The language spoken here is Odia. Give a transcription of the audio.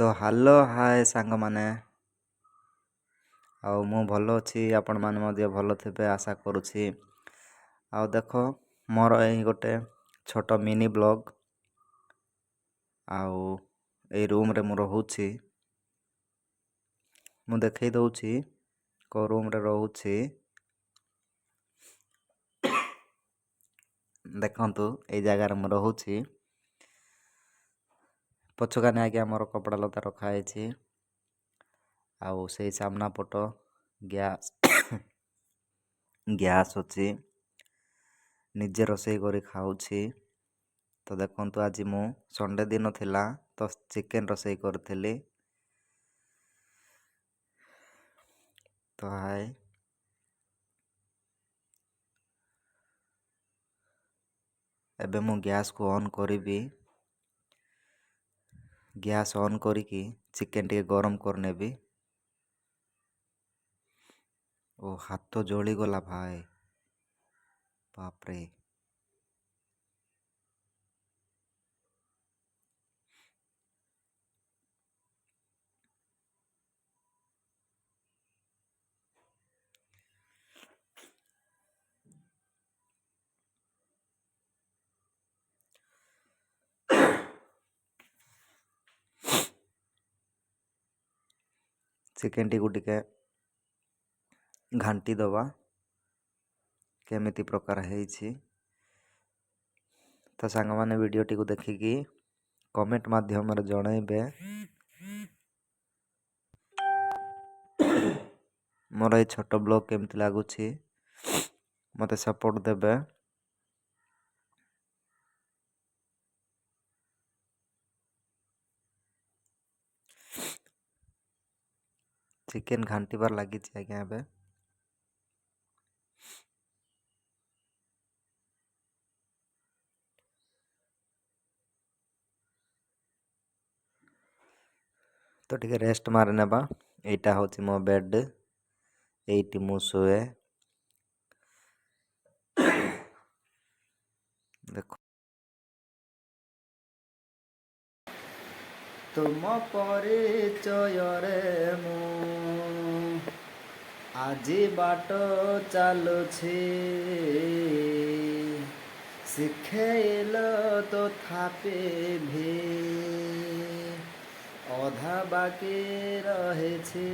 ତ ହ୍ୟାଲୋ ହାଏ ସାଙ୍ଗମାନେ। ଆଉ ମୁଁ ଭଲ ଅଛି, ଆପଣମାନେ ମଧ୍ୟ ଭଲ ଥିବେ ଆଶା କରୁଛି। ଆଉ ଦେଖ, ମୋର ଏଇ ଗୋଟେ ଛୋଟ ମିନି ବ୍ଲଗ୍। ଆଉ ଏଇ ରୁମ୍ରେ ମୁଁ ରହୁଛି। ମୁଁ ଦେଖେଇ ଦେଉଛି କେଉଁ ରୁମ୍ରେ ରହୁଛି। ଦେଖନ୍ତୁ, ଏଇ ଜାଗାରେ ମୁଁ ରହୁଛି। ପଛକାନେ ଆଜ୍ଞା ମୋର କପଡ଼ା ଲତା ରଖା ହେଇଛି। ଆଉ ସେଇ ସାମ୍ନା ପଟ ଗ୍ୟାସ୍ ଅଛି। ନିଜେ ରୋଷେଇ କରି ଖାଉଛି। ତ ଦେଖନ୍ତୁ, ଆଜି ମୁଁ ସଣ୍ଡେ ଦିନ ଥିଲା ତ ଚିକେନ୍ ରୋଷେଇ କରିଥିଲି। ତ ହାଏ, ଏବେ ମୁଁ ଗ୍ୟାସ୍କୁ ଅନ୍ କରିବି। ଗ୍ୟାସ୍ ଅନ୍ କରିକି ଚିକେନ୍ ଟିକେ ଗରମ କରିନେବି। ଓ ହାତ ଜଳିଗଲା ଭାଇ, ବାପରେ। ଚିକେନ୍ଟିକୁ ଟିକେ ଘାଣ୍ଟି ଦେବା, କେମିତି ପ୍ରକାର ହେଇଛି। ତ ସାଙ୍ଗମାନେ ଭିଡ଼ିଓଟିକୁ ଦେଖିକି କମେଣ୍ଟ ମାଧ୍ୟମରେ ଜଣାଇବେ ମୋର ଏଇ ଛୋଟ ବ୍ଲଗ୍ କେମିତି ଲାଗୁଛି। ମୋତେ ସପୋର୍ଟ ଦେବେ। ଚିକେନ୍ ଘାଣ୍ଟିବାର ଲାଗିଛି ଆଜ୍ଞା ଏବେ। ତ ଟିକେ ରେଷ୍ଟ ମାରି ନେବା। ଏଇଟା ହେଉଛି ମୋ ବେଡ଼୍, ଏଇଠି ମୁଁ ଶୁଏ। ଦେଖ, ତୁମ ପରିଚୟରେ ମୁଁ ଆଜି ବାଟ ଚାଲୁଛି। ଶିଖେଇଲ ତଥାପି ବି ଅଧା ବାକି ରହିଛି।